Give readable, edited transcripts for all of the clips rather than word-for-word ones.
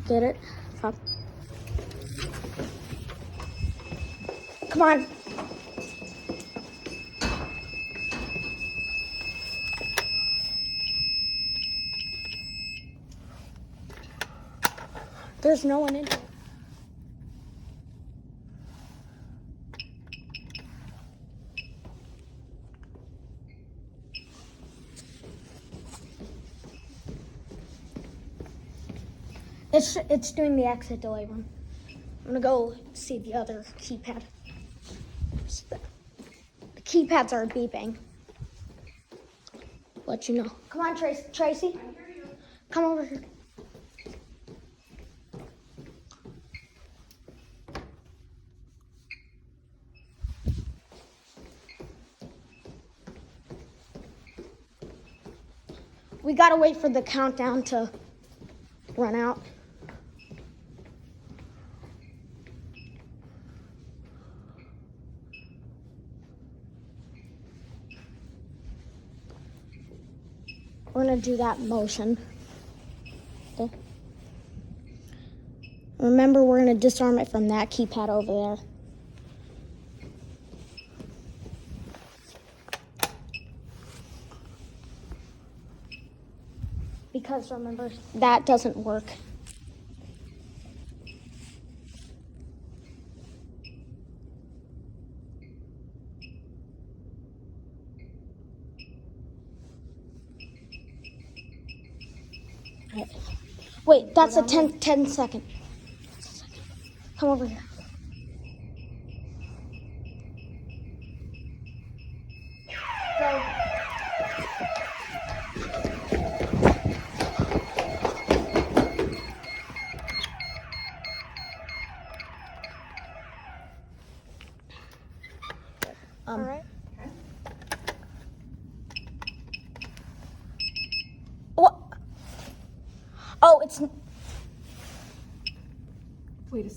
Get it? Stop. Come on. There's no one in here. It's doing the exit delay one. I'm gonna go see the other keypad. The keypads are beeping. Let you know. Come on, Tracy. I hear you. Come over here. We gotta wait for the countdown to run out. We're gonna do that motion. Okay. Remember, we're gonna disarm it from that keypad over there. Because remember, that doesn't work. Right. Wait, that's a 10 second. Come over here. Go. All right. Okay. What? Oh, it's. Wait.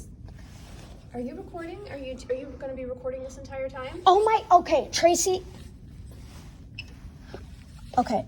Are you recording? Are you going to be recording this entire time? Oh my. Okay, Tracy. Okay.